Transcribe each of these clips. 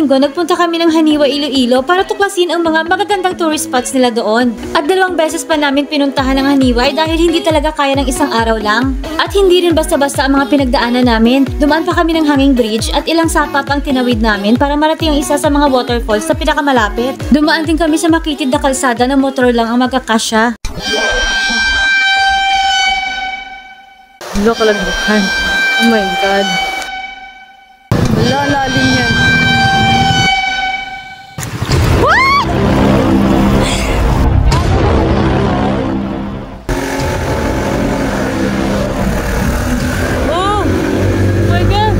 linggo, nagpunta kami ng Haniwa, Iloilo para tuklasin ang mga magagandang tourist spots nila doon. At 2 beses pa namin pinuntahan ng Haniwa dahil hindi talaga kaya ng isang araw lang. At hindi rin basta-basta ang mga pinagdaanan namin. Dumaan pa kami ng hanging bridge at ilang sapat ang tinawid namin para marating ang isa sa mga waterfalls sa pinakamalapit. Dumaan din kami sa makitid na kalsada na motor lang ang magkakasya. Wala kalagbukan. Oh my God. Wala, lalim yan. What? Oh my God.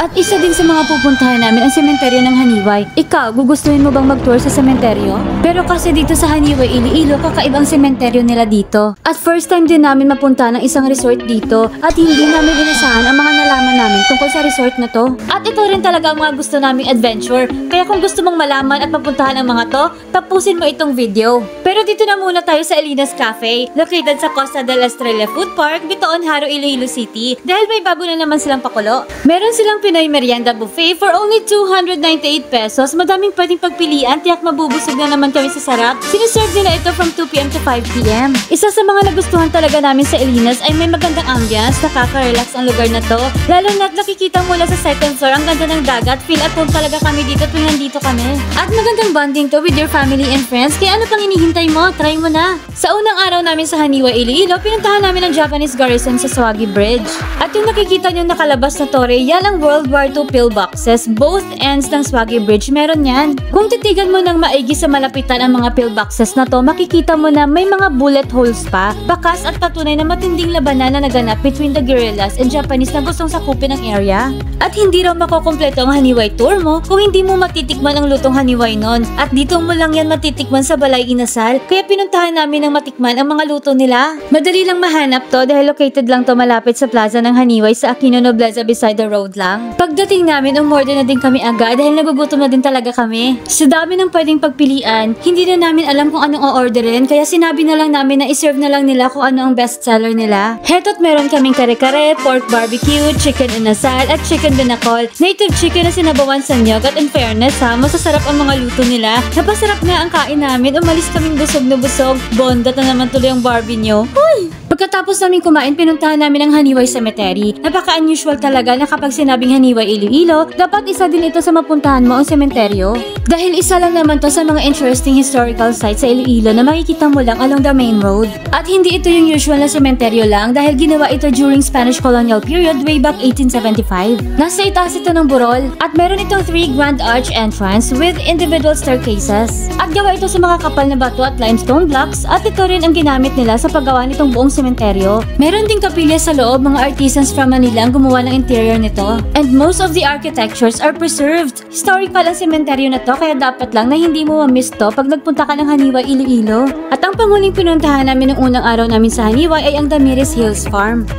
At isa din sa mga pupuntahan namin ang sementeryo ng Haniway. Ikaw, gugustuhin mo bang mag-tour sa sementeryo? Pero kasi dito sa Haniway, Iloilo, kakaibang sementeryo nila dito. At first time din namin mapunta ng isang resort dito at hindi namin inasahan ang mga nalaman namin tungkol sa resort na to. At ito rin talaga ang mga gusto naming adventure. Kaya kung gusto mong malaman at mapuntahan ang mga to, tapusin mo itong video. Pero dito na muna tayo sa Elina's Cafe, located sa Costa del Estrella Food Park, Bitoon, Haro, Iloilo City. Dahil may bago na naman silang pakulo. Meron silang Pinoy Merienda Buffet for only 298 pesos. Madaming pwedeng pagpilian, tiyak mabubusog na naman kami sa sarap. Siniserve nila ito from 2 PM to 5 PM. Isa sa mga nagustuhan talaga namin sa Elina's ay may magandang ambience, nakaka-relax ang lugar na to. Lalo na't nakikita mula sa second floor ang ganda ng dagat, feel at home talaga kami dito tuwing nandito kami. At magandang bonding to with your family and friends, kaya ano pang hinihintay mo? Try mo na! Sa unang araw namin sa Haniwa, Iloilo, pinuntahan namin ang Japanese Garrison sa Sawagi Bridge. At yung nakikita nyo nakalabas na tore, yan ang World War II pillboxes. Both ends ng Sawagi Bridge meron yan. Kung titigan mo ng maigi sa malapitan ang mga pillboxes na to, makikita mo na may mga bullet holes pa, bakas at patunay na matinding labanan na naganap between the guerrillas and Japanese na gustong sakupin ang area. At hindi raw makukumpleto ang Haniway tour mo kung hindi mo matitikman ang lutong Haniway nun. At dito mo lang yan matitikman sa Balay Inasal, kaya pinuntahan namin ng matikman ang mga luto nila. Madali lang mahanap to dahil located lang to malapit sa plaza ng Haniway sa Aquino Nobleza beside the road lang. Pagdating namin, umorder na din kami agad dahil nagugutom na din talaga kami. Sa dami ng pwedeng pagpilian, hindi na namin alam kung anong o-orderin, kaya sinabi na lang namin na iserve na lang nila kung ano ang bestseller nila. Heto't meron kaming kare-kare, pork barbecue, chicken inasal at chicken binakol. Native chicken na sinabawan sa nyog at in fairness ha, masasarap ang mga luto nila. Napasarap nga ang kain namin, umalis kaming busog na busog. Bondat na naman tuloy ang Barbie nyo. Huy! Pagkatapos namin kumain, pinuntahan namin ang Haniway Cemetery. Napaka-unusual talaga na kapag sinabing Haniway, Iloilo, dapat isa din ito sa mapuntahan mo ang sementeryo. Dahil isa lang naman to sa mga interesting historical sites sa Iloilo na makikita mo lang along the main road. At hindi ito yung usual na sementeryo lang dahil ginawa ito during Spanish colonial period way back 1875. Nasa itaas ito ng burol at meron itong 3 grand arch entrance with individual staircases. At gawa ito sa mga kapal na bato at limestone blocks at ito rin ang ginamit nila sa paggawa nitong buong sementeryo. Meron ding kapilya sa loob, mga artisans from Manila ang gumawa ng interior nito. And most of the architectures are preserved. Historical ang sementeryo na to kaya dapat lang na hindi mo ma-miss to pag nagpunta ka ng Haniwa, Iloilo. At ang panghuling pinuntahan namin ng unang araw namin sa Haniwa ay ang Damiris Hills Farm.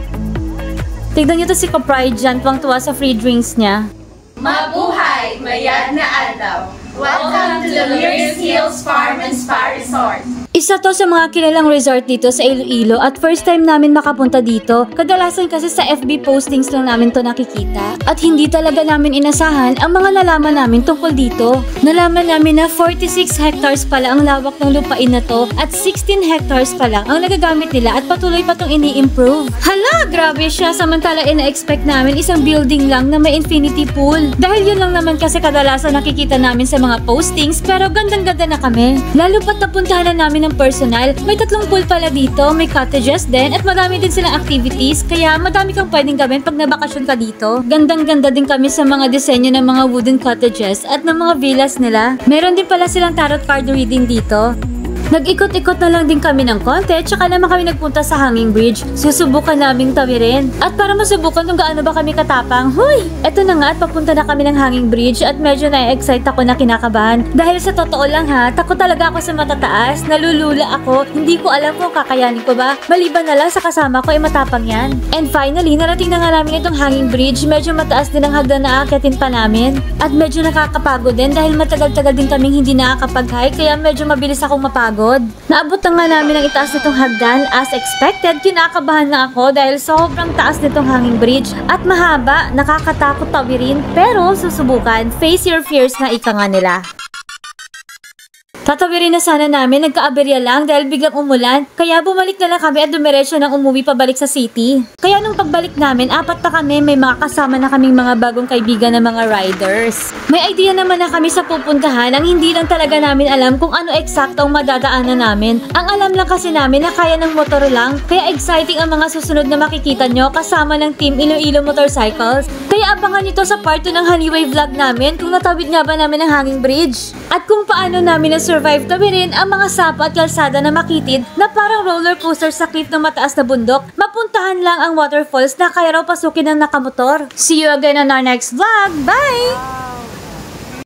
Tignan nyo to si Kapride dyan, tuwang-tuwa sa free drinks niya. Mabuhay! Mayad na araw! Welcome to the Damiris Hills Farm and Spa Resort! Isa to sa mga kilalang resort dito sa Iloilo at first time namin makapunta dito. Kadalasan kasi sa FB postings lang namin to nakikita. At hindi talaga namin inasahan ang mga nalaman namin tungkol dito. Nalaman namin na 46 hectares pala ang lawak ng lupain na to at 16 hectares pa lang ang nagagamit nila at patuloy pa tong ini-improve. Hala, grabe siya, samantala ina-expect namin isang building lang na may infinity pool. Dahil yun lang naman kasi kadalasan nakikita namin sa mga postings, pero gandang-ganda na kami. Lalo pat napuntahan na namin ng personal, may 3 pool pala dito, may cottages din at madami din silang activities, kaya madami kang pwedeng gawin pag nabakasyon ka dito. Gandang-ganda din kami sa mga disenyo ng mga wooden cottages at ng mga villas nila. Meron din pala silang tarot card reading dito. Nag-ikot-ikot na lang din kami ng konti, tsaka naman kami nagpunta sa hanging bridge. Susubukan naming tawirin. At para masubukan kung gaano ba kami katapang, huy! Eto na nga at papunta na kami ng hanging bridge at medyo na-excite ako na kinakabahan. Dahil sa totoo lang ha, takot talaga ako sa matataas, nalulula ako, hindi ko alam kung kakayanin ko ba. Maliban na lang sa kasama ko ay matapang yan. And finally, narating na nga namin itong hanging bridge, medyo mataas din ang hagdan na aakyatin pa namin. At medyo nakakapagod din dahil matagal-tagal din kaming hindi nakakapag-hike, kaya medyo mabilis akong mapagod. pagod. Naabot na nga namin ang itaas nitong hagdan. As expected, kinakabahan na ako dahil sobrang taas nitong hanging bridge at mahaba, nakakatakot tawirin, pero susubukan. Face your fears na ika nga nila. Tatawirin na sana namin, nagkaaberya lang dahil biglang umulan, kaya bumalik na lang kami at dumiretso nang umuwi pabalik sa city. Kaya nung pagbalik namin, 4 na kami, may mga kasama na kaming mga bagong kaibigan na mga riders. May idea naman na kami sa pupuntahan, ang hindi lang talaga namin alam kung ano eksakto ang madadaanan namin. Ang alam lang kasi namin na kaya ng motor lang, kaya exciting ang mga susunod na makikita nyo kasama ng Team Iloilo Motorcycles. Kaya abangan nyo to sa part 2 ng Haniway vlog namin kung natawid nga ba namin ang hanging bridge. At kung paano namin na-survive tawirin ang mga sapa at kalsada na makitid na parang roller coaster sa cliff ng mataas na bundok. Mapuntahan lang ang waterfalls na kaya raw pasukin ng nakamotor. See you again on our next vlog. Bye!